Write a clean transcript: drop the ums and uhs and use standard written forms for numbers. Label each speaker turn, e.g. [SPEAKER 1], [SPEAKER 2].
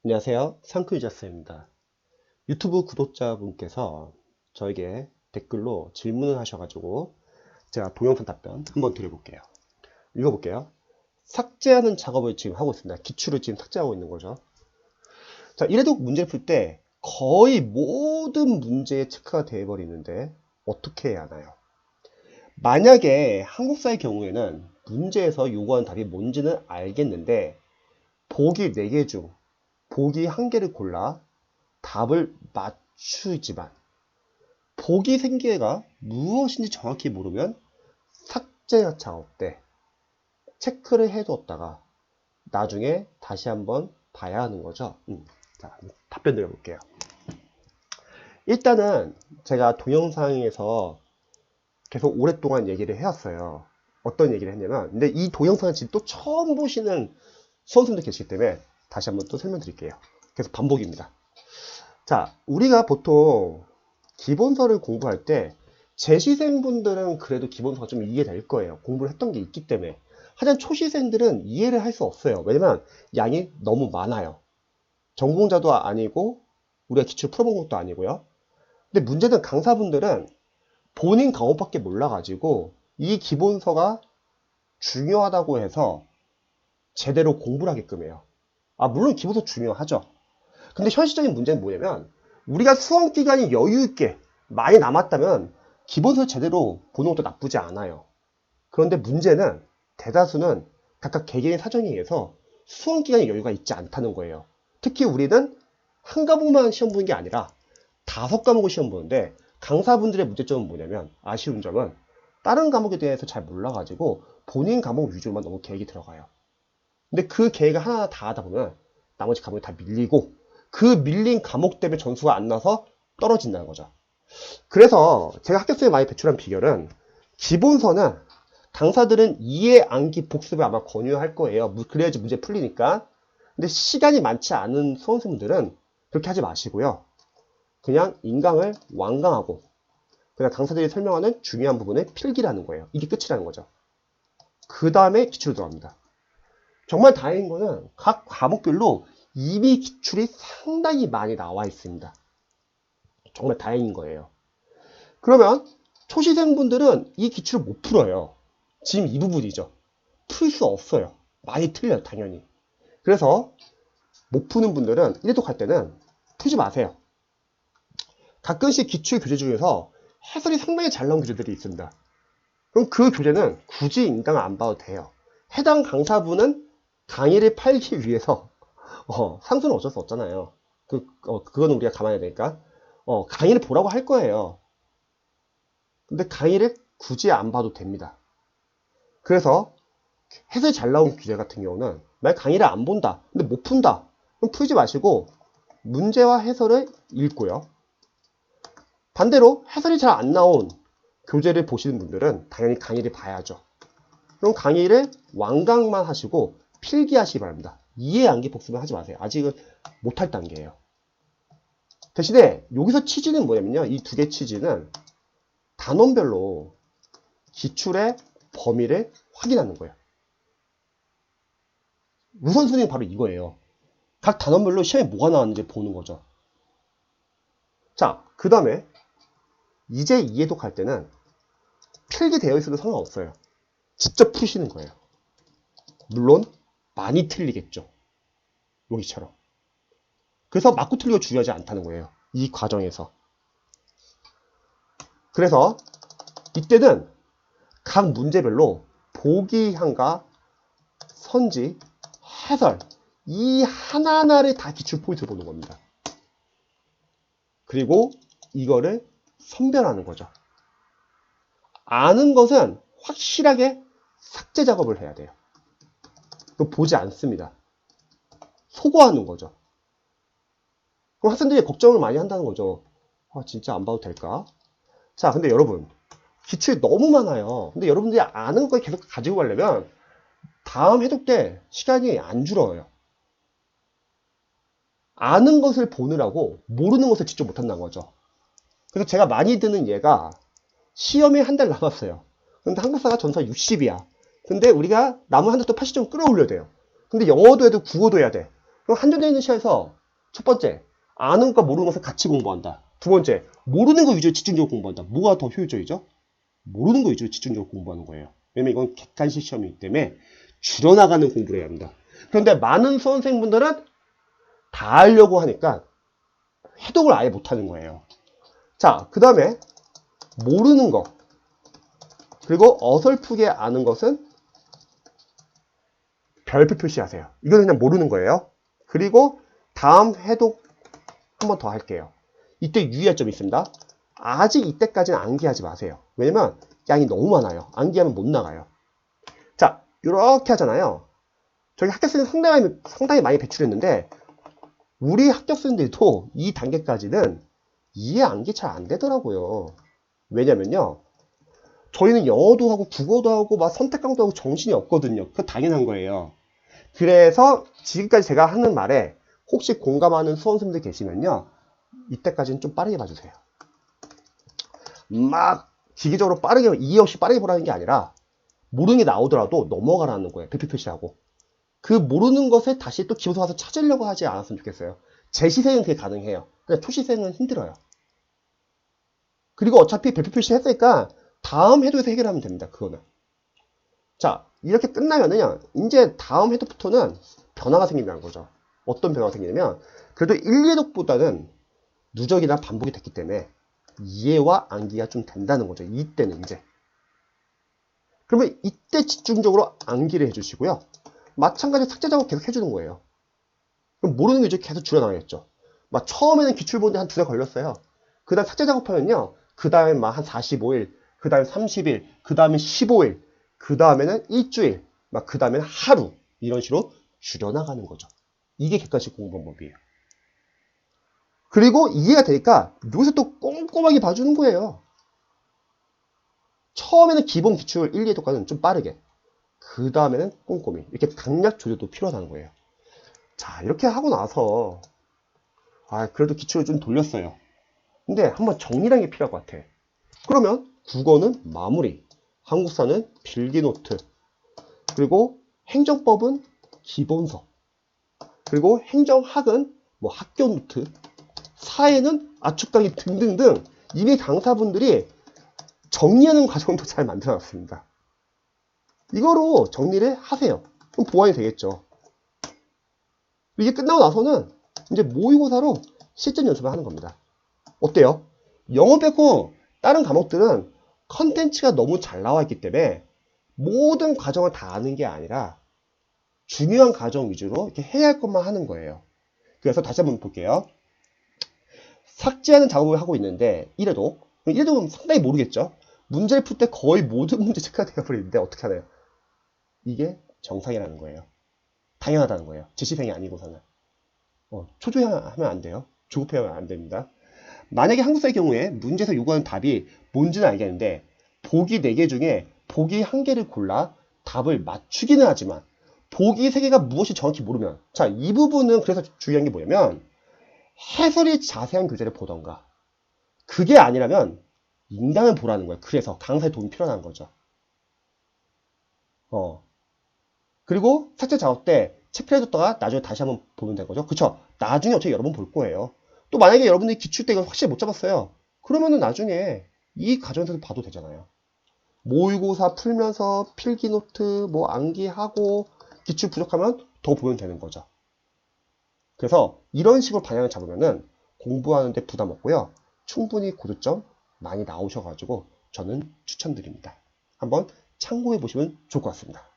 [SPEAKER 1] 안녕하세요. 상크유저스입니다. 유튜브 구독자분께서 저에게 댓글로 질문을 하셔가지고 제가 동영상 답변 한번 드려볼게요. 읽어볼게요. 삭제하는 작업을 지금 하고 있습니다. 기출을 지금 삭제하고 있는 거죠. 자, 이래도 문제를 풀 때 거의 모든 문제에 체크가 되어버리는데 어떻게 해야 하나요? 만약에 한국사의 경우에는 문제에서 요구하는 답이 뭔지는 알겠는데 보기 4개 중 보기 1개를 골라 답을 맞추지만 보기 3개가 무엇인지 정확히 모르면 삭제 작업 때 체크를 해두었다가 나중에 다시 한번 봐야 하는 거죠. 자, 답변 드려볼게요. 일단은 제가 동영상에서 계속 오랫동안 얘기를 해왔어요. 어떤 얘기를 했냐면, 근데 이 동영상을 지금 또 처음 보시는 수험생들 계시기 때문에 다시 한번 또 설명드릴게요. 계속 반복입니다. 자, 우리가 보통 기본서를 공부할 때 재시생분들은 그래도 기본서가 좀 이해될 거예요. 공부를 했던 게 있기 때문에. 하지만 초시생들은 이해를 할 수 없어요. 왜냐면 양이 너무 많아요. 전공자도 아니고 우리가 기출 풀어본 것도 아니고요. 근데 문제는 강사분들은 본인 과목밖에 몰라가지고 이 기본서가 중요하다고 해서 제대로 공부를 하게끔 해요. 물론 기본서 중요하죠. 근데 현실적인 문제는 뭐냐면 우리가 수험 기간이 여유 있게 많이 남았다면 기본서 제대로 보는 것도 나쁘지 않아요. 그런데 문제는 대다수는 각각 개개인의 사정에 의해서 수험 기간에 여유가 있지 않다는 거예요. 특히 우리는 한 과목만 시험 보는 게 아니라 5과목을 시험 보는데 강사분들의 문제점은 뭐냐면 아쉬운 점은 다른 과목에 대해서 잘 몰라가지고 본인 과목 위주로만 너무 계획이 들어가요. 근데 그 계획을 하나하나 다 하다 보면 나머지 과목이 다 밀리고 그 밀린 과목 때문에 점수가 안 나서 떨어진다는 거죠. 그래서 제가 학교생에 많이 배출한 비결은 기본서는 강사들은 이해, 암기, 복습을 아마 권유할 거예요. 그래야지 문제 풀리니까. 근데 시간이 많지 않은 수험생분들은 그렇게 하지 마시고요. 그냥 인강을 완강하고 그냥 강사들이 설명하는 중요한 부분을 필기라는 거예요. 이게 끝이라는 거죠. 그 다음에 기출로 들어갑니다. 정말 다행인 거는 각 과목별로 이미 기출이 상당히 많이 나와 있습니다. 정말 다행인 거예요. 그러면 초시생분들은 이 기출을 못 풀어요. 지금 이 부분이죠. 풀 수 없어요. 많이 틀려요, 당연히. 그래서 못 푸는 분들은 1회독 할 때는 풀지 마세요. 가끔씩 기출 교재 중에서 해설이 상당히 잘 나온 교재들이 있습니다. 그럼 그 교재는 굳이 인강을 안 봐도 돼요. 해당 강사분은 강의를 팔기 위해서 상수는 어쩔 수 없잖아요. 그건 우리가 감안해야 되니까 강의를 보라고 할 거예요. 근데 강의를 굳이 안 봐도 됩니다. 그래서 해설이 잘 나온 교재 같은 경우는 만약 강의를 안 본다, 근데 못 푼다, 그럼 풀지 마시고 문제와 해설을 읽고요. 반대로 해설이 잘 안 나온 교재를 보시는 분들은 당연히 강의를 봐야죠. 그럼 강의를 완강만 하시고 필기하시기 바랍니다. 이해, 암기, 복습은 하지 마세요. 아직은 못할 단계예요. 대신에 여기서 취지는 뭐냐면요. 이 두 개 취지는 단원별로 기출의 범위를 확인하는 거예요. 우선순위는 바로 이거예요. 각 단원별로 시험에 뭐가 나왔는지 보는 거죠. 자, 그 다음에 이제 이해독 할 때는 필기되어 있어도 상관없어요. 직접 푸시는 거예요. 물론 많이 틀리겠죠. 여기처럼. 그래서 맞고 틀리고 중요하지 않다는 거예요. 이 과정에서. 그래서 이때는 각 문제별로 보기형과 선지, 해설 이 하나하나를 다 기출 포인트로 보는 겁니다. 그리고 이거를 선별하는 거죠. 아는 것은 확실하게 삭제 작업을 해야 돼요. 그거 보지 않습니다. 소거하는 거죠. 그럼 학생들이 걱정을 많이 한다는 거죠. 진짜 안 봐도 될까? 자, 근데 여러분 기출이 너무 많아요. 근데 여러분들이 아는 걸 계속 가지고 가려면 다음 해독 때 시간이 안 줄어요. 아는 것을 보느라고 모르는 것을 직접 못한다는 거죠. 그래서 제가 많이 드는 예가 시험에 한 달 남았어요. 근데 한국사가 전사 60이야. 근데 우리가 남은 한 달 또 80점 끌어올려야 돼요. 근데 영어도 해도 국어도 해야 돼. 그럼 한정되어 있는 시야에서 첫 번째, 아는 것과 모르는 것을 같이 공부한다. 두 번째, 모르는 것 위주로 집중적으로 공부한다. 뭐가 더 효율적이죠? 모르는 것 위주로 집중적으로 공부하는 거예요. 왜냐면 이건 객관식 시험이기 때문에 줄여나가는 공부를 해야 합니다. 그런데 많은 수험생분들은 다 하려고 하니까 해독을 아예 못하는 거예요. 자, 그 다음에 모르는 것, 그리고 어설프게 아는 것은 별표 표시하세요. 이거는 그냥 모르는 거예요. 그리고 다음 해독 한 번 더 할게요. 이때 유의할 점이 있습니다. 아직 이때까지는 암기하지 마세요. 왜냐면 양이 너무 많아요. 암기하면 못 나가요. 자, 이렇게 하잖아요. 저희 합격생은 상당히 많이 배출했는데 우리 합격생들도 이 단계까지는 이해 암기 잘 안 되더라고요. 왜냐면요. 저희는 영어도 하고 국어도 하고 막 선택 강도 하고 정신이 없거든요. 그거 당연한 거예요. 그래서 지금까지 제가 하는 말에 혹시 공감하는 수험생들 계시면요. 이때까지는 좀 빠르게 봐주세요. 막 기계적으로 빠르게 이해 없이 빠르게 보라는 게 아니라 모르는 게 나오더라도 넘어가라는 거예요. 별표 표시하고. 그 모르는 것을 다시 또 기본서 와서 찾으려고 하지 않았으면 좋겠어요. 제 시생은 그게 가능해요. 근데 초시생은 힘들어요. 그리고 어차피 별표 표시 했으니까 다음 해도에서 해결하면 됩니다. 그거는. 자, 이렇게 끝나면은요. 이제 다음 해도부터는 변화가 생긴다는 거죠. 어떤 변화가 생기냐면 그래도 1, 2독보다는 누적이나 반복이 됐기 때문에 이해와 암기가 좀 된다는 거죠. 이때는 이제. 그러면 이때 집중적으로 암기를 해주시고요. 마찬가지로 삭제 작업 계속 해주는 거예요. 그럼 모르는 게 이제 계속 줄여나가겠죠. 막 처음에는 기출 보는데 한 2달 걸렸어요. 그 다음 삭제 작업하면요. 그 다음에 막 한 45일, 그 다음에 30일, 그 다음에 15일, 그 다음에는 일주일, 막 그 다음에는 하루. 이런 식으로 줄여나가는 거죠. 이게 객관식 공부 방법이에요. 그리고 이해가 되니까 여기서 또 꼼꼼하게 봐주는 거예요. 처음에는 기본 기출 1, 2도까지는 좀 빠르게. 그 다음에는 꼼꼼히. 이렇게 강약 조절도 필요하다는 거예요. 자, 이렇게 하고 나서 그래도 기출을 좀 돌렸어요. 근데 한번 정리라는 게 필요할 것 같아. 그러면 국어는 마무리, 한국사는 필기노트, 그리고 행정법은 기본서, 그리고 행정학은 뭐 학교노트, 사회는 압축강의 등등등 이미 강사분들이 정리하는 과정도 잘 만들어놨습니다. 이거로 정리를 하세요. 그럼 보완이 되겠죠. 이게 끝나고 나서는 이제 모의고사로 실전 연습을 하는 겁니다. 어때요? 영어 빼고 다른 과목들은 컨텐츠가 너무 잘 나와 있기 때문에 모든 과정을 다 아는 게 아니라 중요한 과정 위주로 이렇게 해야 할 것만 하는 거예요. 그래서 다시 한번 볼게요. 삭제하는 작업을 하고 있는데 이래도 상당히 모르겠죠. 문제를 풀 때 거의 모든 문제 체크가 되어버리는데 어떻게 하나요? 이게 정상이라는 거예요. 당연하다는 거예요. 지시생이 아니고서는. 초조해하면 안 돼요. 조급해하면 안 됩니다. 만약에 한국사의 경우에 문제에서 요구하는 답이 뭔지는 알겠는데 보기 4개 중에 보기 1개를 골라 답을 맞추기는 하지만 보기 3개가 무엇이 정확히 모르면 자, 이 부분은 그래서 중요한 게 뭐냐면 해설이 자세한 교재를 보던가 그게 아니라면 인강을 보라는 거예요. 그래서 강사의 도움이 필요한 거죠. 그리고 삭제 작업 때 체크해뒀다가 나중에 다시 한번 보면 된 거죠. 그쵸? 나중에 어차피 여러 번 볼 거예요. 또 만약에 여러분들이 기출 때 이걸 확실히 못 잡았어요. 그러면은 나중에 이 과정에서 봐도 되잖아요. 모의고사 풀면서 필기노트 뭐 암기하고 기출 부족하면 더 보면 되는 거죠. 그래서 이런 식으로 방향을 잡으면은 공부하는데 부담 없고요. 충분히 고득점 많이 나오셔가지고 저는 추천드립니다. 한번 참고해 보시면 좋을 것 같습니다.